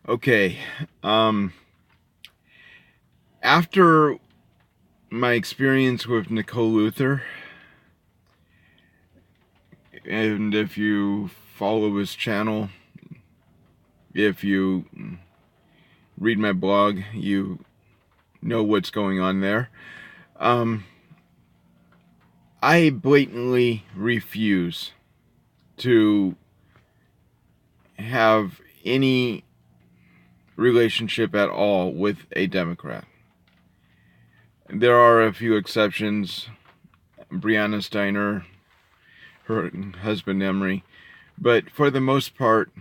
Okay. After my experience with Nicole Luther, and if you follow his channel, if you read my blog, you know what's going on there. I blatantly refuse to have any relationship at all with a Democrat. There are a few exceptions. Brianna Steiner, her husband Emery, but for the most part,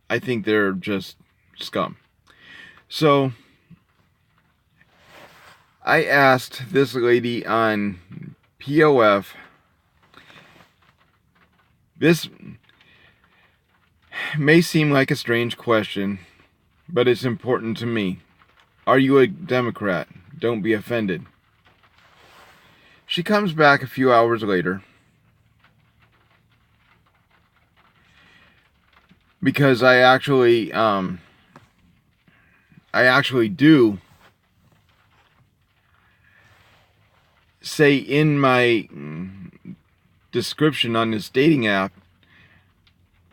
I think they're just scum. So I asked this lady on POF. This may seem like a strange question, but it's important to me. Are you a Democrat? Don't be offended. She comes back a few hours later because I actually do say in my description on this dating app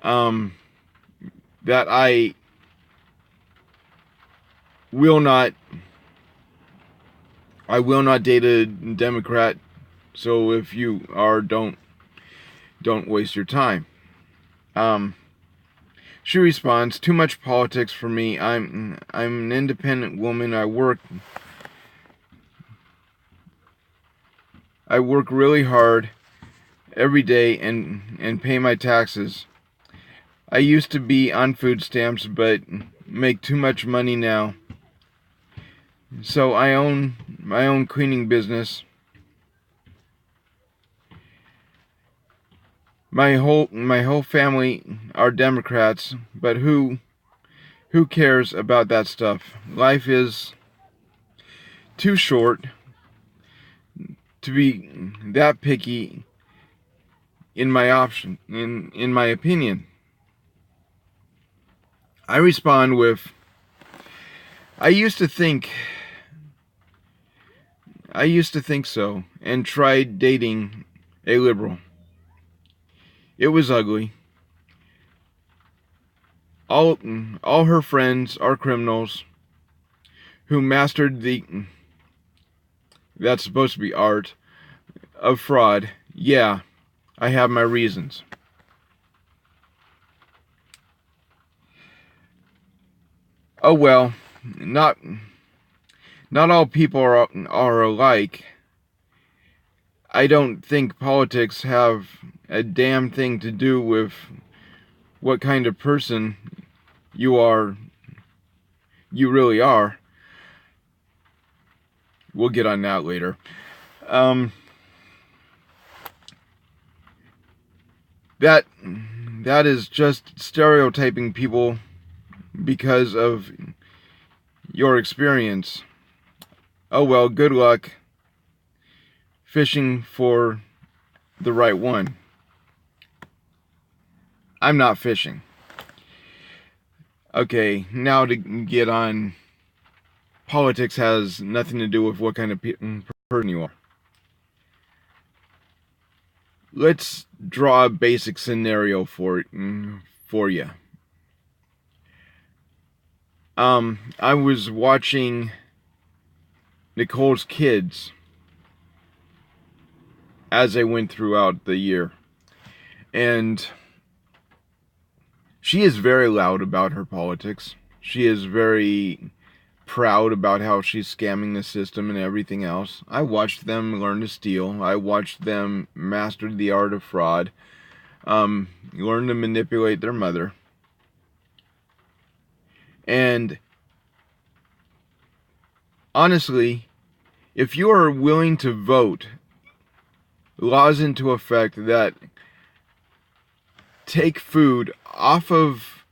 that I will not date a Democrat. So if you are, don't waste your time. She responds, "Too much politics for me. I'm an independent woman. I work really hard every day and pay my taxes. I used to be on food stamps, but make too much money now. So I own my own cleaning business. My whole family are Democrats, but who cares about that stuff? Life is too short to be that picky in my opinion." I respond with, I used to think so, and tried dating a liberal. It was ugly. All her friends are criminals who mastered that's supposed to be art, of fraud. Yeah, I have my reasons. Oh well, not all people are alike. I don't think politics have a damn thing to do with what kind of person you really are. We'll get on that later. That is just stereotyping people because of your experience. Oh well, good luck fishing for the right one. I'm not fishing. Okay, now to get on, politics has nothing to do with what kind of person you are. Let's draw a basic scenario for you. I was watching Nicole's kids as they went throughout the year, and she is very loud about her politics. She is very proud about how she's scamming the system and everything else. I watched them learn to steal. I watched them master the art of fraud. Learn to manipulate their mother. And honestly, if you are willing to vote laws into effect that take food off of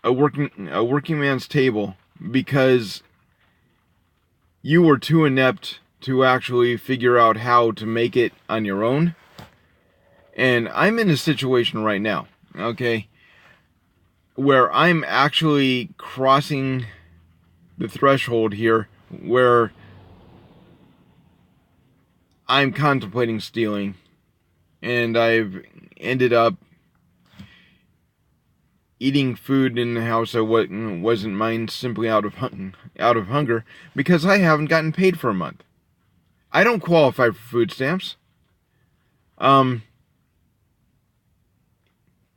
a working man's table because you were too inept to actually figure out how to make it on your own. And I'm in a situation right now, okay? where I'm actually crossing the threshold here, where I'm contemplating stealing, and I've ended up eating food in the house that wasn't mine simply out of hunger, because I haven't gotten paid for a month. I don't qualify for food stamps.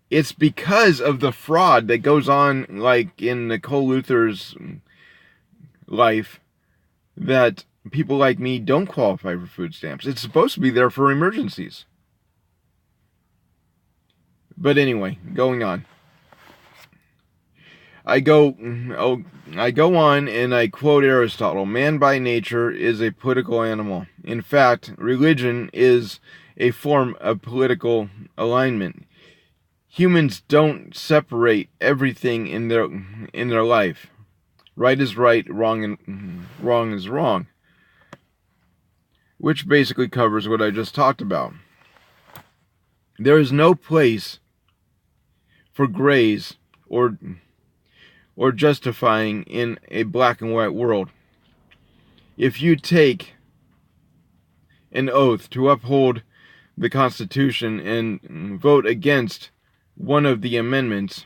It's because of the fraud that goes on, like in Nicole Luther's life, that people like me don't qualify for food stamps. It's supposed to be there for emergencies. But anyway, going on. I go on and I quote Aristotle. Man by nature is a political animal. In fact, religion is a form of political alignment. Humans don't separate everything in their life. Right is right, wrong is wrong. Which basically covers what I just talked about. There is no place for grays or justifying in a black and white world. If you take an oath to uphold the Constitution and vote against one of the amendments,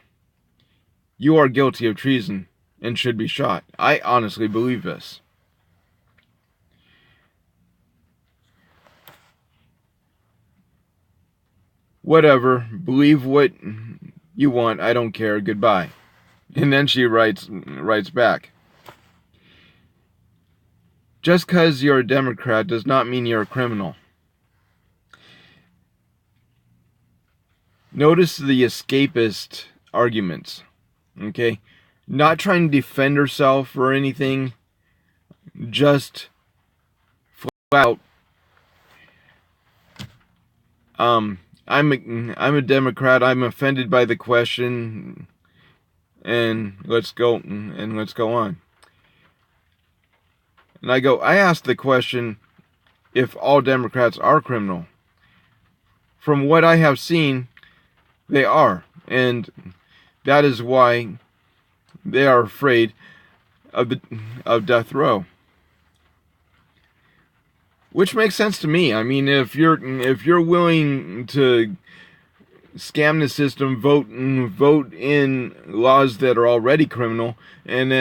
you are guilty of treason and should be shot. I honestly believe this. Whatever, believe what you want, I don't care, goodbye. And then she writes back. Just because you're a Democrat does not mean you're a criminal. Notice the escapist arguments, okay? Not trying to defend herself or anything, just flat out. I'm a Democrat. I'm offended by the question, and let's go on. And I asked the question if all Democrats are criminal. From what I have seen, they are, and that is why they are afraid of death row. Which makes sense to me. I mean, if you're willing to scam the system, vote in laws that are already criminal, and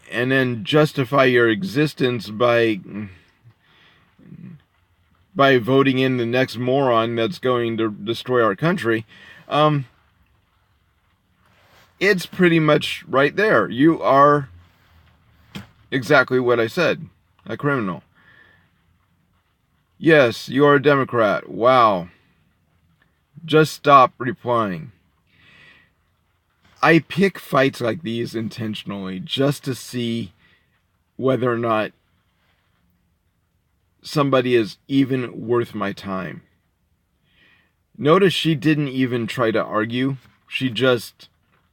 then justify your existence by voting in the next moron that's going to destroy our country, it's pretty much right there. You are exactly what I said, a criminal. Yes, you are a Democrat. Wow. Just stop replying. I pick fights like these intentionally just to see whether or not somebody is even worth my time. Notice she didn't even try to argue. She just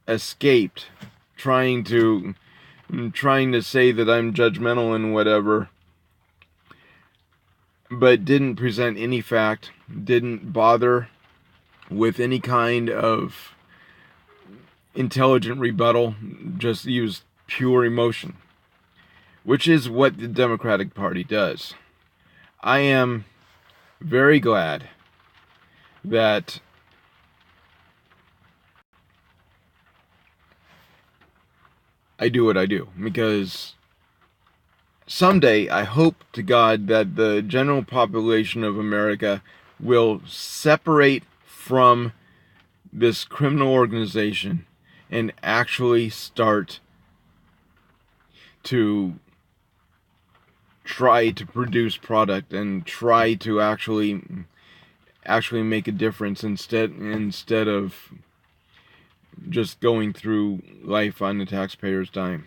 escaped, trying to say that I'm judgmental and whatever, but didn't present any fact, didn't bother with any kind of intelligent rebuttal, just used pure emotion, which is what the Democratic Party does. I am very glad that I do what I do, because someday I hope to God that the general population of America will separate from this criminal organization and actually start to try to produce product and try to actually make a difference instead of just going through life on the taxpayer's dime.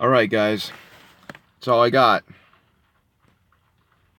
Alright guys, that's all I got.